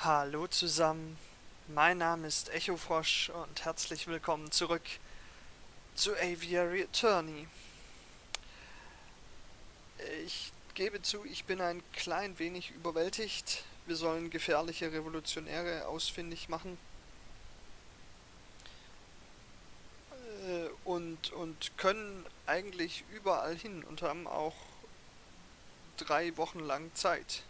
Hallo zusammen, mein Name ist Echofrosch und herzlich willkommen zurück zu Aviary Attorney. Ich gebe zu, ich bin ein klein wenig überwältigt. Wir sollen gefährliche Revolutionäre ausfindig machen und können eigentlich überall hin und haben auch 3 Wochen lang Zeit.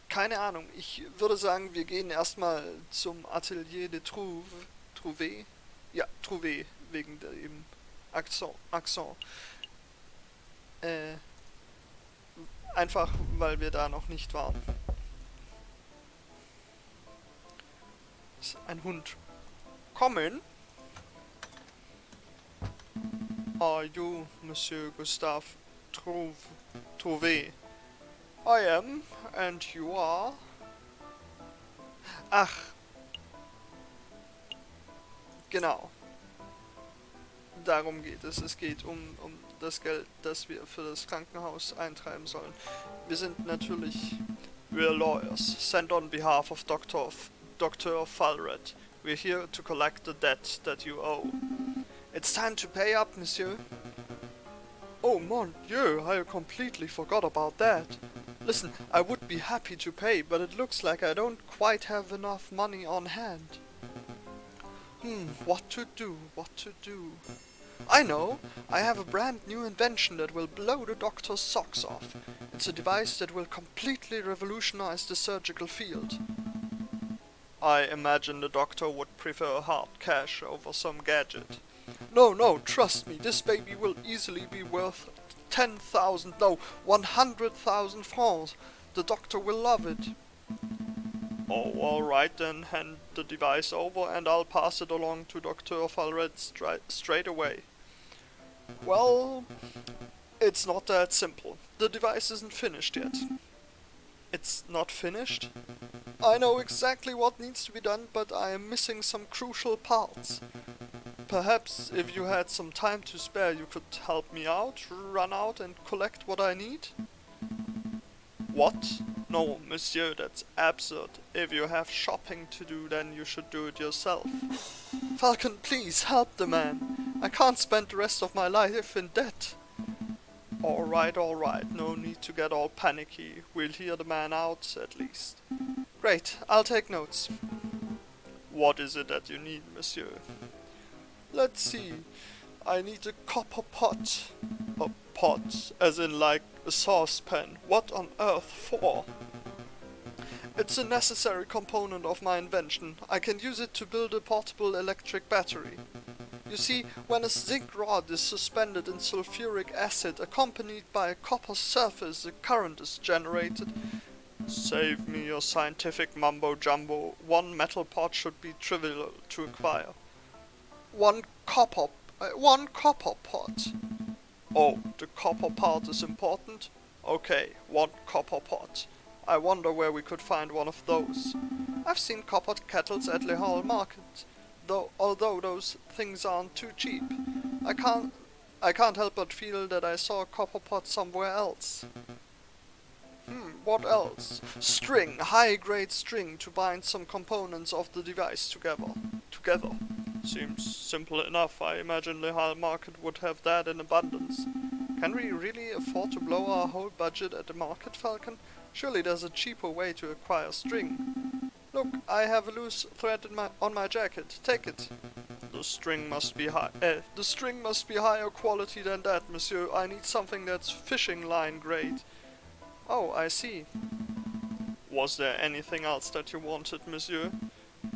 Keine Ahnung, ich würde sagen, wir gehen erstmal zum Atelier de Trouvé. Ja, Trouvé, wegen dem Akzent. Äh, Einfach, weil wir da noch nicht waren. Das ist ein Hund. Kommen? Are you, Monsieur Gustave Trouvé? I am, and you are? Ach, genau. Darum geht es. Es geht um das Geld, das wir für das Krankenhaus eintreiben sollen. Wir sind natürlich... We're lawyers, sent on behalf of Dr. Falred. We're here to collect the debt that you owe. It's time to pay up, monsieur. Oh, mon Dieu, I completely forgot about that. Listen, I would be happy to pay, but it looks like I don't quite have enough money on hand. What to do, what to do? I know! I have a brand new invention that will blow the doctor's socks off. It's a device that will completely revolutionize the surgical field. I imagine the doctor would prefer hard cash over some gadget. No, trust me, this baby will easily be worth 10,000, no, 100,000 francs. The doctor will love it. Oh, alright then, hand the device over and I'll pass it along to Dr. Falred straight away. Well, it's not that simple. The device isn't finished yet. It's not finished? I know exactly what needs to be done, but I am missing some crucial parts. Perhaps if you had some time to spare you could help me out, run out and collect what I need? What? No, monsieur, that's absurd. If you have shopping to do, then you should do it yourself. Falcon, please, help the man. I can't spend the rest of my life in debt. Alright, no need to get all panicky. We'll hear the man out, at least. Great, I'll take notes. What is it that you need, monsieur? Let's see. I need a copper pot. A pot, as in like a saucepan. What on earth for? It's a necessary component of my invention. I can use it to build a portable electric battery. You see, when a zinc rod is suspended in sulfuric acid accompanied by a copper surface, a current is generated. Save me your scientific mumbo-jumbo. One metal pot should be trivial to acquire. One copper pot. Oh, the copper part is important? Okay, one copper pot. I wonder where we could find one of those. I've seen copper kettles at Le Hall Market, although those things aren't too cheap. I can't help but feel that I saw a copper pot somewhere else. What else? String, high-grade string to bind some components of the device together. Seems simple enough. I imagine Le Hall Market would have that in abundance. Can we really afford to blow our whole budget at the market, Falcon? Surely there's a cheaper way to acquire string. Look, I have a loose thread on my jacket. Take it. The string must be higher quality than that, monsieur. I need something that's fishing line grade. Oh, I see. Was there anything else that you wanted, monsieur?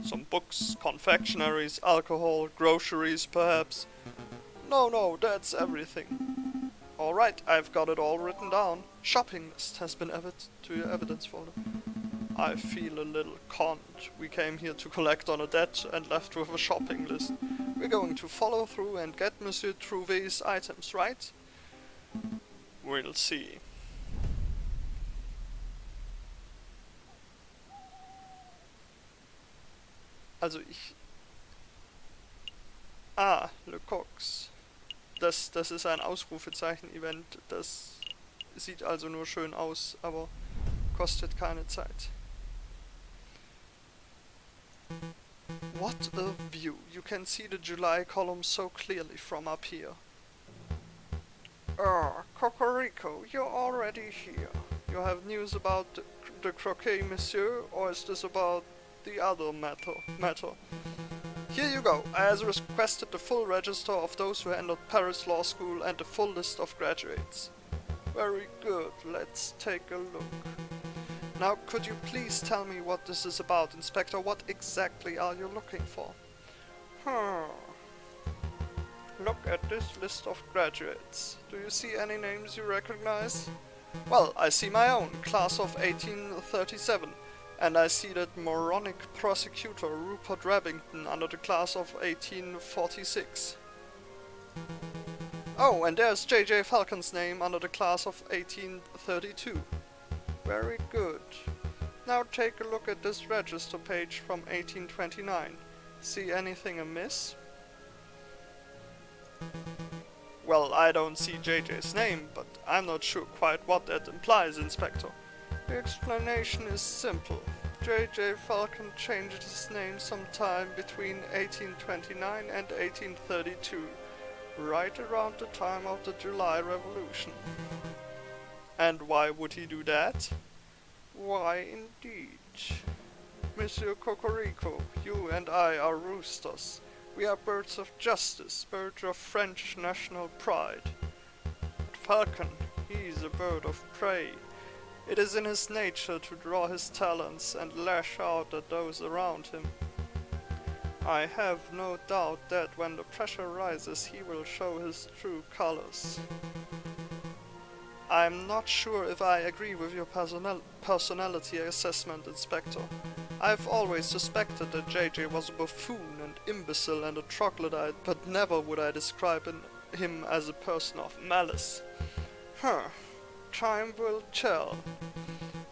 Some books, confectionaries, alcohol, groceries, perhaps? No, that's everything. Alright, I've got it all written down. Shopping list has been added to your evidence folder. I feel a little conned. We came here to collect on a debt and left with a shopping list. We're going to follow through and get Monsieur Trouvé's items, right? We'll see. Also Le Cox. Das ist ein Ausrufezeichen-Event. Das sieht also nur schön aus, aber kostet keine Zeit. What a view! You can see the July column so clearly from up here. Cocorico, you're already here. You have news about the croquet, monsieur, or is this about the other matter? Here you go. I has requested the full register of those who entered Paris Law School and the full list of graduates. Very good, let's take a look. Now, could you please tell me what this is about, Inspector? What exactly are you looking for? Look at this list of graduates. Do you see any names you recognize? Well, I see my own, class of 1837, and I see that moronic prosecutor Rupert Rabington under the class of 1846. Oh, and there's J.J. Falcon's name under the class of 1832. Very good. Now take a look at this register page from 1829. See anything amiss? Well, I don't see JJ's name, but I'm not sure quite what that implies, Inspector. The explanation is simple. J.J. Falcon changed his name sometime between 1829 and 1832, right around the time of the July Revolution. And why would he do that? Why, indeed. Monsieur Cocorico, you and I are roosters. We are birds of justice, birds of French national pride. But Falcon, he's a bird of prey. It is in his nature to draw his talons and lash out at those around him. I have no doubt that when the pressure rises, he will show his true colors. I'm not sure if I agree with your personality assessment, Inspector. I've always suspected that JJ was a buffoon, an imbecile and a troglodyte, but never would I describe him as a person of malice. Time will tell.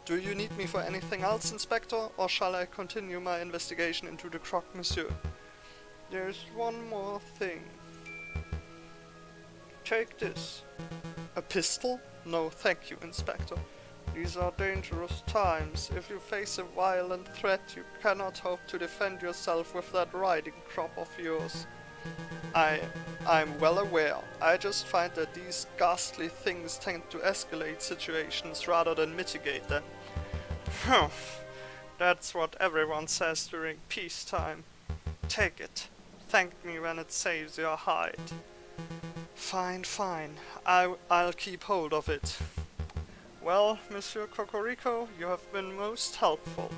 Do you need me for anything else, Inspector, or shall I continue my investigation into the croque, monsieur? There's one more thing. Take this. A pistol? No, thank you, Inspector. These are dangerous times. If you face a violent threat, you cannot hope to defend yourself with that riding crop of yours. I'm well aware. I just find that these ghastly things tend to escalate situations rather than mitigate them. That's what everyone says during peacetime. Take it. Thank me when it saves your hide. Fine. I'll keep hold of it. Well, Monsieur Cocorico, you have been most helpful.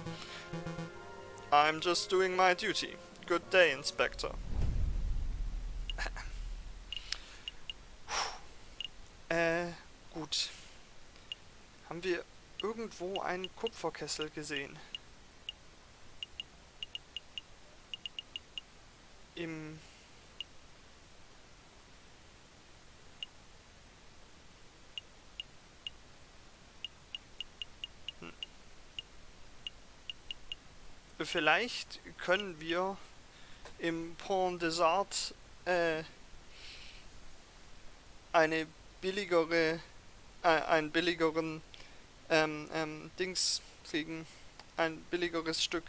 I'm just doing my duty. Good day, Inspector. Gut. Haben wir irgendwo einen Kupferkessel gesehen? Vielleicht können wir im Pont des Arts einen billigeren Dings kriegen, ein billigeres Stück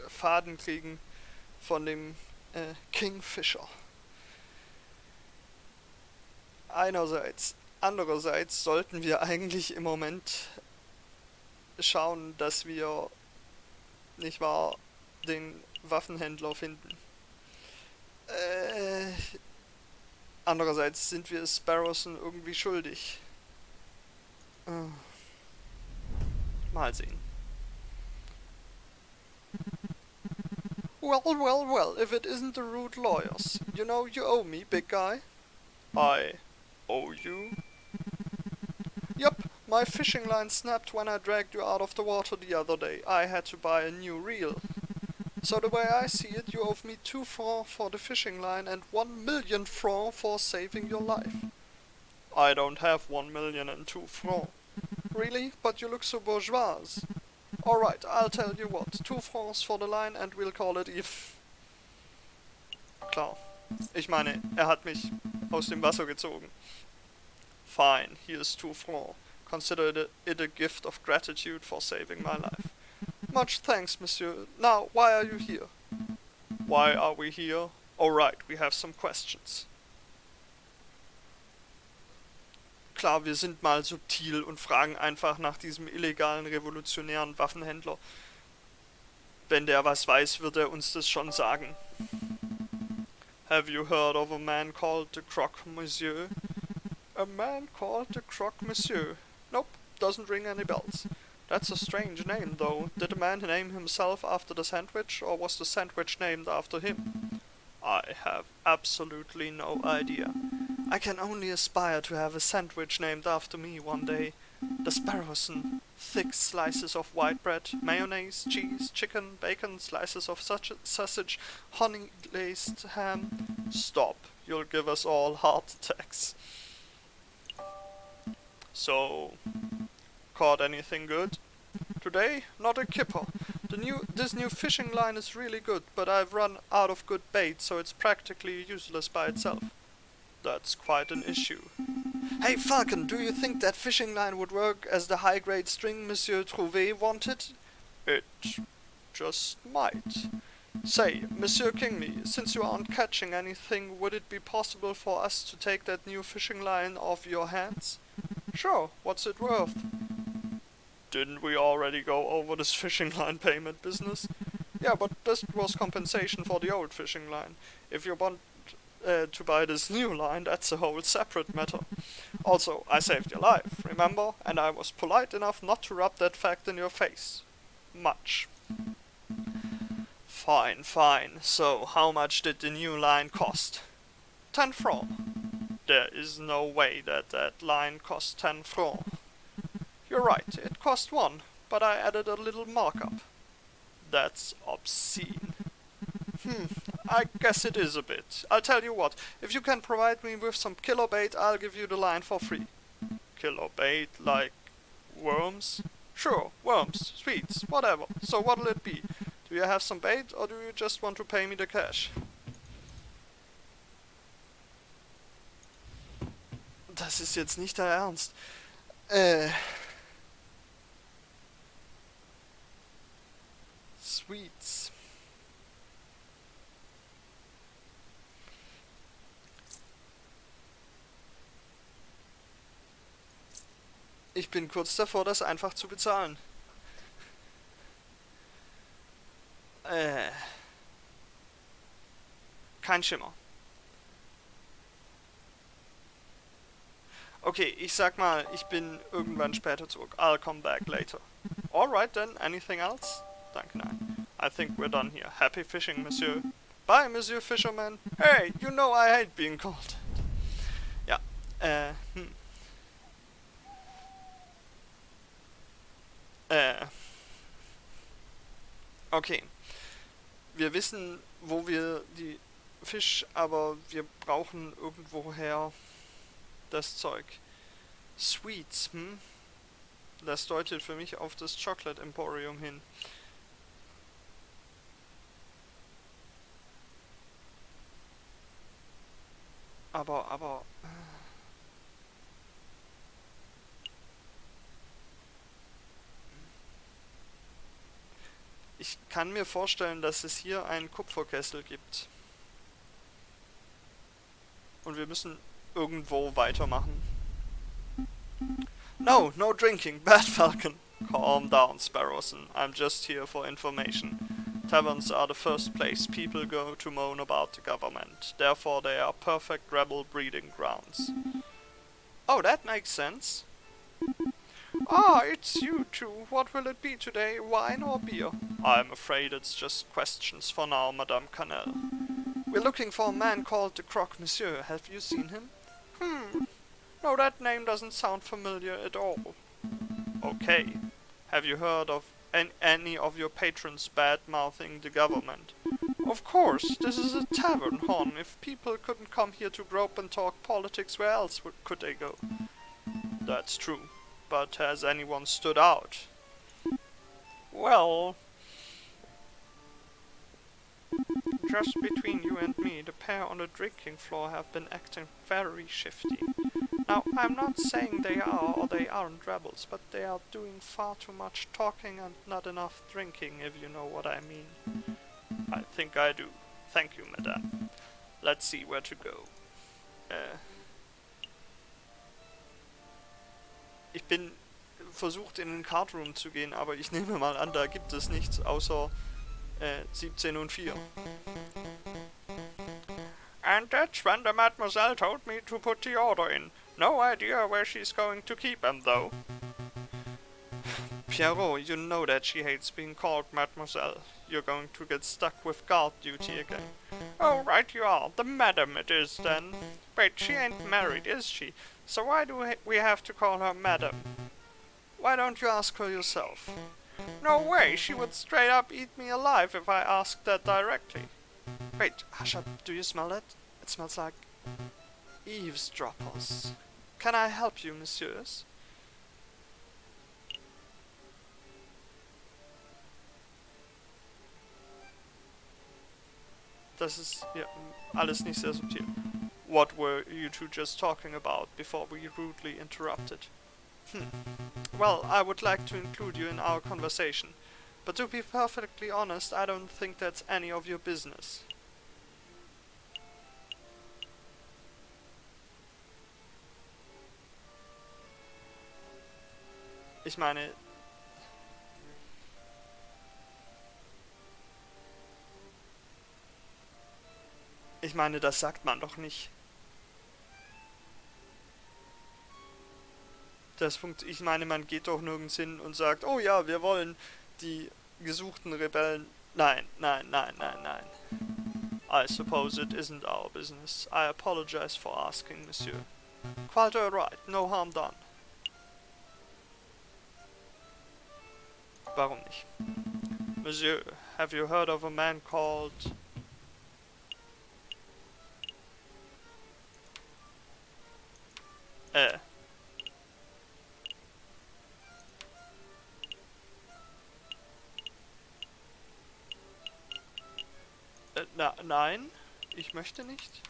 Faden kriegen von dem Kingfisher. Einerseits. Andererseits sollten wir eigentlich im Moment schauen, dass wir, nicht wahr, den Waffenhändler finden. Andererseits sind wir Sparrowson irgendwie schuldig. Mal sehen. Well, if it isn't the rude lawyers. You know you owe me, big guy. I owe you? Yup, my fishing line snapped when I dragged you out of the water the other day. I had to buy a new reel. So the way I see it, you owe me 2 francs for the fishing line and 1 million francs for saving your life. I don't have 1 million and 2 francs. Really? But you look so bourgeois. Alright, I'll tell you what. 2 francs for the line and we'll call it even. Klar. Ich meine, er hat mich aus dem Wasser gezogen. Fine, here's 2 francs. Consider it a gift of gratitude for saving my life. Much thanks, monsieur. Now, why are you here? Why are we here? Oh right, we have some questions. Klar, wir sind mal subtil und fragen einfach nach diesem illegalen revolutionären Waffenhändler. Wenn der was weiß, wird er uns das schon sagen. Have you heard of a man called the Croque Monsieur? A man called the Croque Monsieur? Nope, doesn't ring any bells. That's a strange name, though. Did the man name himself after the sandwich, or was the sandwich named after him? I have absolutely no idea. I can only aspire to have a sandwich named after me one day. The Sparrowson. Thick slices of white bread, mayonnaise, cheese, chicken, bacon, slices of sausage, honey-glazed ham. Stop, you'll give us all heart attacks. So, caught anything good? Today, not a kipper. This new fishing line is really good, but I've run out of good bait, so it's practically useless by itself. That's quite an issue. Hey Falcon, do you think that fishing line would work as the high-grade string Monsieur Trouvé wanted? It just might. Say, Monsieur Kingley, since you aren't catching anything, would it be possible for us to take that new fishing line off your hands? Sure, what's it worth? Didn't we already go over this fishing line payment business? Yeah, but this was compensation for the old fishing line. If you want to buy this new line, that's a whole separate matter. Also, I saved your life, remember? And I was polite enough not to rub that fact in your face. Much. Fine, fine. So, how much did the new line cost? 10 francs. There is no way that line cost 10 francs. You're right, it cost 1, but I added a little markup. That's obscene. I guess it is a bit. I'll tell you what, if you can provide me with some killer bait, I'll give you the line for free. Killer bait, like worms? Sure, worms, sweets, whatever. So what'll it be? Do you have some bait, or do you just want to pay me the cash? Das ist jetzt nicht der Ernst. Sweets. Ich bin kurz davor, das einfach zu bezahlen. Kein Schimmer. Okay, ich sag mal, ich bin irgendwann später zurück. I'll come back later. Alright then, anything else? Danke, nein. I think we're done here. Happy fishing, monsieur. Bye, monsieur fisherman. Hey, you know I hate being called. Ja, Okay. Wir wissen, wo wir die Fisch, aber wir brauchen irgendwoher das Zeug. Sweets, Das deutet für mich auf das Chocolate Emporium hin. Aber... Ich kann mir vorstellen, dass es hier einen Kupferkessel gibt. Und wir müssen irgendwo weitermachen. No, no drinking, bad Falcon. Calm down, Sparrowson. I'm just here for information. Taverns are the first place people go to moan about the government. Therefore they are perfect rebel breeding grounds. Oh, that makes sense. Ah, it's you two. What will it be today, wine or beer? I'm afraid it's just questions for now, Madame Cannelle. We're looking for a man called the Croque Monsieur. Have you seen him? No, that name doesn't sound familiar at all. Okay. Have you heard of any of your patrons bad-mouthing the government? Of course, this is a tavern, hon. If people couldn't come here to grope and talk politics, where else could they go? That's true. But has anyone stood out? just between you and me, the pair on the drinking floor have been acting very shifty. Now, I'm not saying they are or they aren't rebels, but they are doing far too much talking and not enough drinking, if you know what I mean. I think I do. Thank you, madame. Let's see where to go. Ich bin versucht, in den Cardroom zu gehen, aber ich nehme mal an, da gibt es nichts außer 17 und 4. And that's when the mademoiselle told me to put the order in. No idea where she's going to keep them, though. Pierrot, you know that she hates being called mademoiselle. You're going to get stuck with guard duty again. Oh, right you are. The madam it is, then. Wait, she ain't married, is she? So why do we have to call her madam? Why don't you ask her yourself? No way, she would straight up eat me alive if I asked that directly. Wait, hush up, do you smell it? It smells like eavesdroppers. Can I help you, messieurs? Das ist ja alles nicht sehr subtil. What were you two just talking about before we rudely interrupted? Well, I would like to include you in our conversation, but to be perfectly honest, I don't think that's any of your business. Ich meine, das sagt man doch nicht. Ich meine, man geht doch nirgends hin und sagt, oh ja, wir wollen die gesuchten Rebellen. Nein, nein, nein, nein, nein. I suppose it isn't our business. I apologize for asking, monsieur. Quite alright, no harm done. Warum nicht? Monsieur, have you heard of a man called... Nein, ich möchte nicht.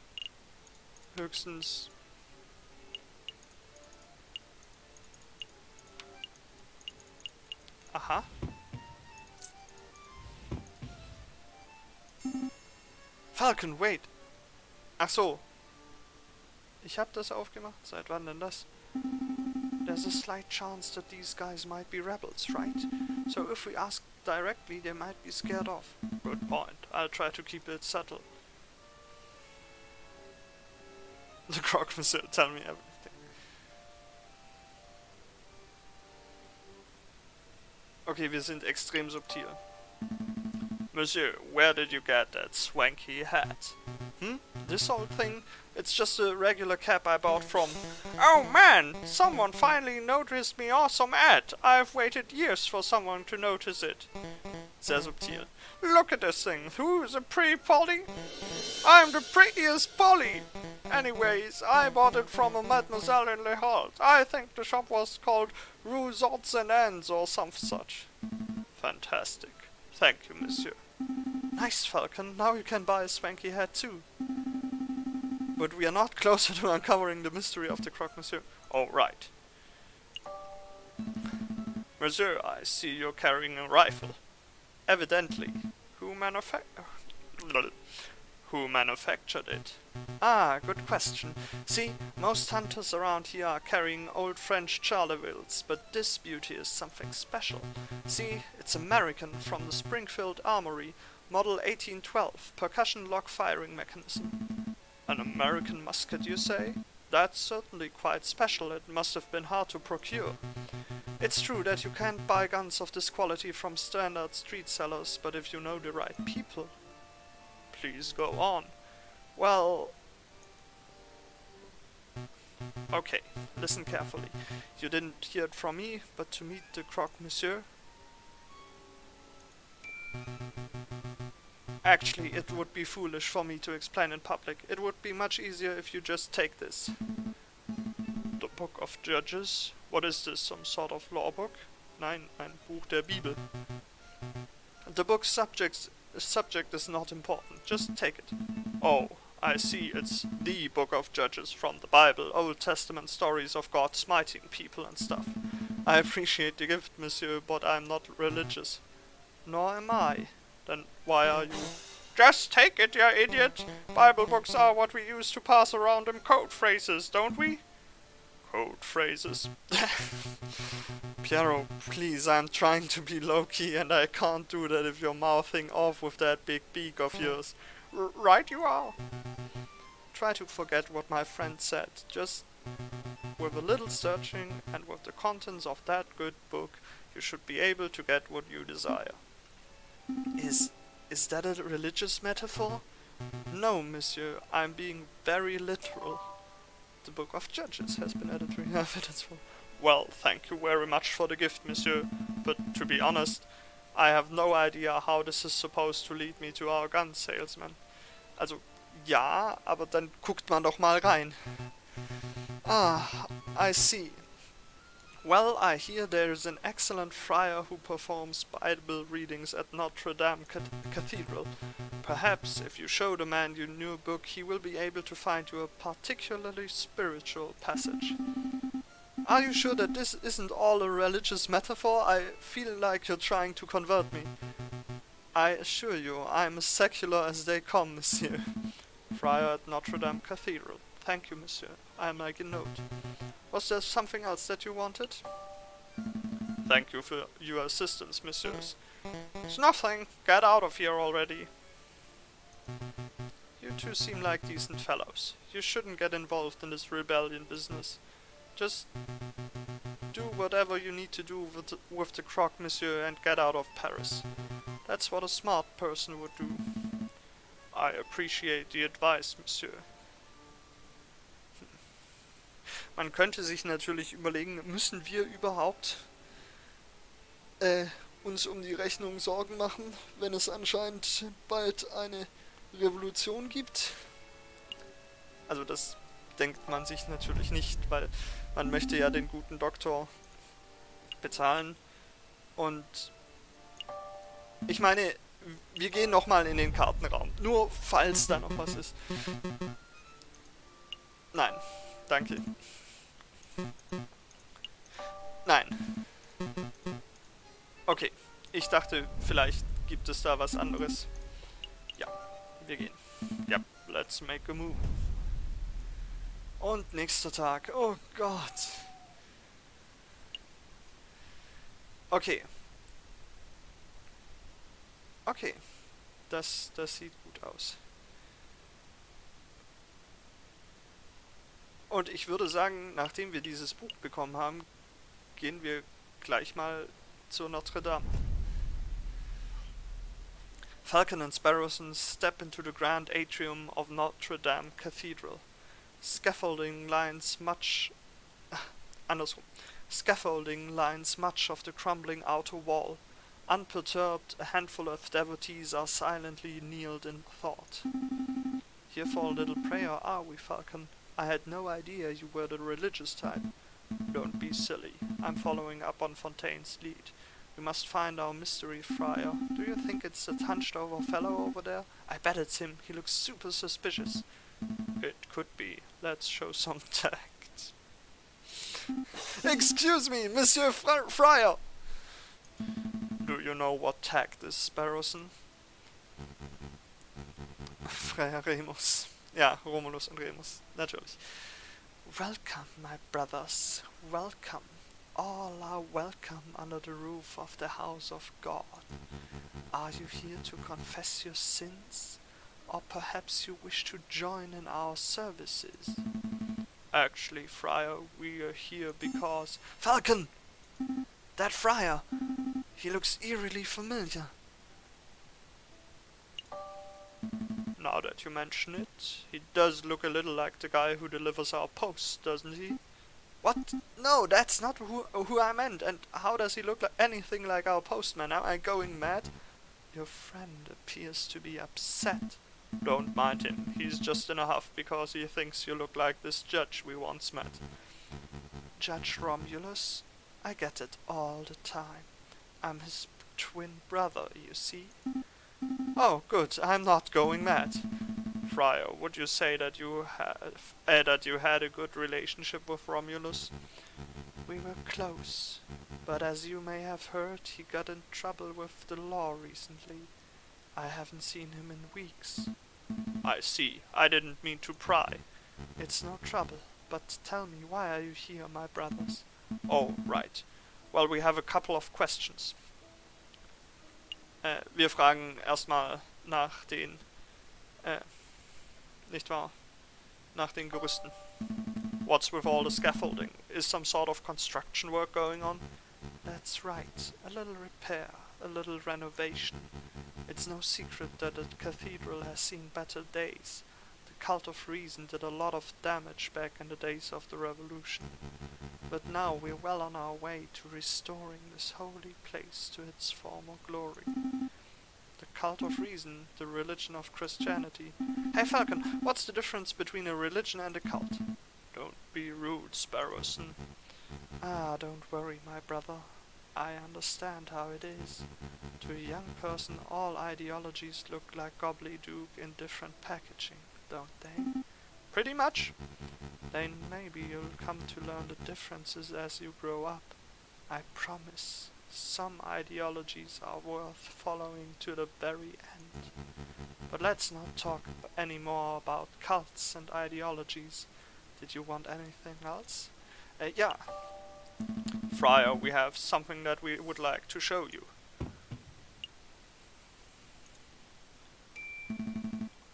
Höchstens... Aha. Falcon, wait! Ach so. Ich hab das aufgemacht. Seit wann denn das? There's a slight chance that these guys might be rebels, right? So if we ask directly, they might be scared off. Good point. I'll try to keep it subtle. The Croc Monsieur, tell me everything. Okay, wir sind extrem subtil. Monsieur, where did you get that swanky hat? This old thing? It's just a regular cap I bought from... Oh man! Someone finally noticed me awesome hat! I've waited years for someone to notice it. Sehr subtil. Look at this thing! Who's a pretty Polly? I'm the prettiest Polly! Anyways, I bought it from a mademoiselle in Le Halt. I think the shop was called Roues Odds and Ends or some such. Fantastic. Thank you, monsieur. Nice, Falcon. Now you can buy a swanky hat too. But we are not closer to uncovering the mystery of the Croc Monsieur. Oh, right. Monsieur, I see you're carrying a rifle. Evidently. Who manufactured it? Ah, good question. See, most hunters around here are carrying old French Charlevilles, but this beauty is something special. See, it's American from the Springfield Armory, model 1812, percussion lock firing mechanism. An American musket, you say? That's certainly quite special. It must have been hard to procure. It's true that you can't buy guns of this quality from standard street sellers, but if you know the right people... Please go on. Well... Okay, listen carefully. You didn't hear it from me, but to meet the Croc Monsieur... Actually, it would be foolish for me to explain in public. It would be much easier if you just take this. The Book of Judges? What is this, some sort of law book? Nein, ein Buch der Bibel. The book's subject The subject is not important. Just take it. Oh, I see. It's the Book of Judges from the Bible, Old Testament stories of God smiting people and stuff. I appreciate the gift, monsieur, but I'm not religious. Nor am I. Then why are you... Just take it, you idiot! Bible books are what we use to pass around them code phrases, don't we? Code phrases. Piero, please, I'm trying to be low-key and I can't do that if you're mouthing off with that big beak of yours. Right you are. Try to forget what my friend said. Just with a little searching and with the contents of that good book, you should be able to get what you desire. Is that a religious metaphor? No, monsieur, I'm being very literal. The Book of Judges has been added to your evidence for... Well, thank you very much for the gift, monsieur, but to be honest, I have no idea how this is supposed to lead me to our gun salesman. Also, ja, aber dann guckt man doch mal rein. Ah, I see. Well, I hear there is an excellent friar who performs Bible readings at Notre Dame Cathedral. Perhaps, if you show the man your new book, he will be able to find you a particularly spiritual passage. Are you sure that this isn't all a religious metaphor? I feel like you're trying to convert me. I assure you, I'm as secular as they come, monsieur. Friar at Notre Dame Cathedral. Thank you, monsieur. I'll make a note. Was there something else that you wanted? Thank you for your assistance, messieurs. It's nothing. Get out of here already. You two seem like decent fellows. You shouldn't get involved in this rebellion business. Just do whatever you need to do with the crock, monsieur, and get out of Paris. That's what a smart person would do. I appreciate the advice, monsieur. Man könnte sich natürlich überlegen, müssen wir überhaupt uns um die Rechnung Sorgen machen, wenn es anscheinend bald eine Revolution gibt? Also das denkt man sich natürlich nicht, weil man möchte ja den guten Doktor bezahlen. Und ich meine, wir gehen nochmal in den Kartenraum, nur falls da noch was ist. Nein, danke. Nein. Okay, ich dachte, vielleicht gibt es da was anderes. Ja, wir gehen. Ja, let's make a move. Und nächster Tag. Oh Gott. Okay. Okay. Das sieht gut aus. Und ich würde sagen, nachdem wir dieses Buch bekommen haben, gehen wir gleich mal zur Notre Dame. Falcon and Sparrowson step into the grand atrium of Notre Dame Cathedral. Scaffolding lines much of the crumbling outer wall. Unperturbed, a handful of devotees are silently kneeled in thought. Here for a little prayer, are we, Falcon? I had no idea you were the religious type. Don't be silly. I'm following up on Fontaine's lead. We must find our mystery friar. Do you think it's that hunched-over fellow over there? I bet it's him. He looks super suspicious. It could be. Let's show some tact. Excuse me, Monsieur Friar! Do you know what tact is, Sparrowson? Freier Remus. Ja, Romulus und Remus, natürlich. Welcome, my brothers, welcome. All are welcome under the roof of the house of God. Are you here to confess your sins? Or perhaps you wish to join in our services? Actually, Friar, we are here because... Falcon! That Friar! He looks eerily familiar. Now that you mention it, he does look a little like the guy who delivers our post, doesn't he? What? No, that's not who I meant. And how does he look like anything like our postman? Am I going mad? Your friend appears to be upset. Don't mind him. He's just in a huff because he thinks you look like this judge we once met. Judge Romulus? I get it all the time. I'm his twin brother, you see. Oh, good, I'm not going mad. Friar, would you say that you had a good relationship with Romulus? We were close, but as you may have heard, he got in trouble with the law recently. I haven't seen him in weeks. I see. I didn't mean to pry. It's no trouble, but tell me, why are you here, my brothers? Oh, right. Well, we have a couple of questions. Wir fragen erstmal nach den, nicht wahr? Nach den Gerüsten. What's with all the scaffolding? Is some sort of construction work going on? That's right. A little repair, a little renovation. It's no secret that the cathedral has seen better days. The cult of reason did a lot of damage back in the days of the Revolution. But now we're well on our way to restoring this holy place to its former glory. The cult of reason, the religion of Christianity. Hey Falcon, what's the difference between a religion and a cult? Don't be rude, Sparrowson. Ah, don't worry, my brother. I understand how it is. To a young person, all ideologies look like gobbledygook in different packaging, don't they? Pretty much. Then maybe you'll come to learn the differences as you grow up. I promise. Some ideologies are worth following to the very end. But let's not talk any more about cults and ideologies. Did you want anything else? Yeah. Friar, we have something that we would like to show you.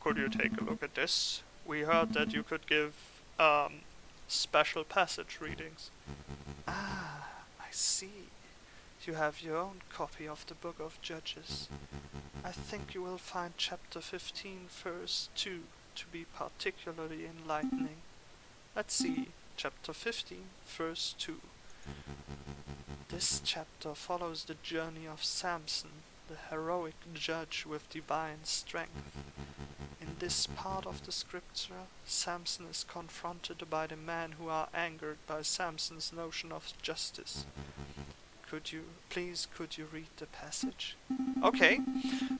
Could you take a look at this? We heard that you could give special passage readings. Ah, I see. You have your own copy of the Book of Judges. I think you will find chapter 15, verse 2 to be particularly enlightening. Let's see, chapter 15, verse 2. This chapter follows the journey of Samson, the heroic judge with divine strength. In this part of the scripture, Samson is confronted by the men who are angered by Samson's notion of justice. Could you read the passage? Okay.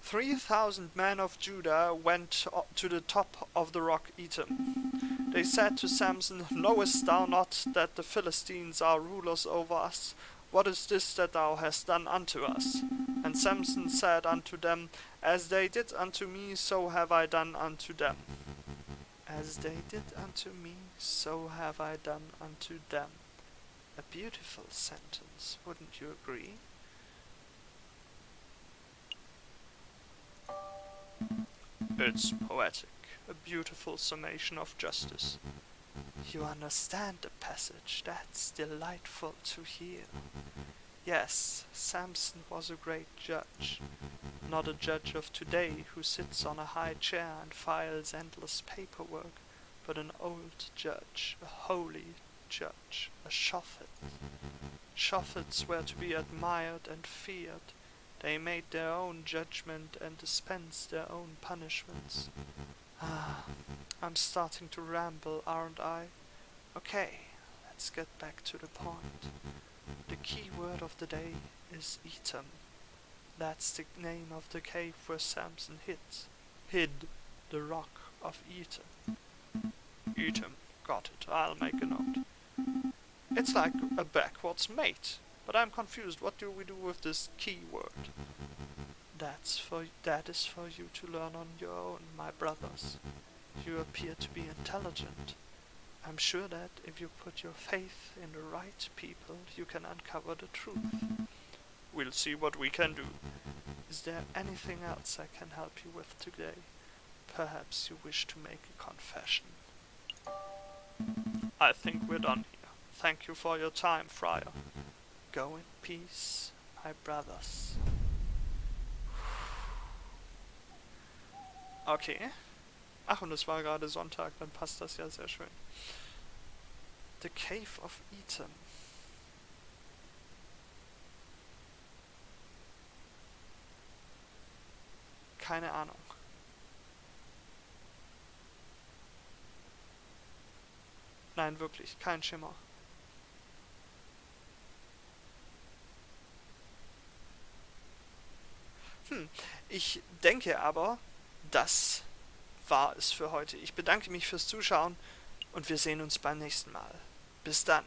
3,000 men of Judah went to the top of the rock Etam. They said to Samson, Knowest thou not that the Philistines are rulers over us? What is this that thou hast done unto us? And Samson said unto them, As they did unto me, so have I done unto them. As they did unto me, so have I done unto them. A beautiful sentence, wouldn't you agree? It's poetic, a beautiful summation of justice. You understand the passage, that's delightful to hear. Yes, Samson was a great judge, not a judge of today who sits on a high chair and files endless paperwork, but an old judge, a holy judge, a Shophet. Shophets were to be admired and feared. They made their own judgment and dispensed their own punishments. Ah, I'm starting to ramble, aren't I? Okay, let's get back to the point. The key word of the day is Etam. That's the name of the cave where Samson hid the rock of Etam. Etam, got it, I'll make a note. It's like a backwards mate, but I'm confused. What do we do with this key word? That is for you to learn on your own, my brothers. You appear to be intelligent. I'm sure that if you put your faith in the right people, you can uncover the truth. We'll see what we can do. Is there anything else I can help you with today? Perhaps you wish to make a confession. I think we're done here. Thank you for your time, Friar. Go in peace, my brothers. Okay. Ach, und es war gerade Sonntag, dann passt das ja sehr schön. The Cave of Etam. Keine Ahnung. Nein, wirklich, kein Schimmer. Ich denke aber, das war es für heute. Ich bedanke mich fürs Zuschauen und wir sehen uns beim nächsten Mal. Bis dann.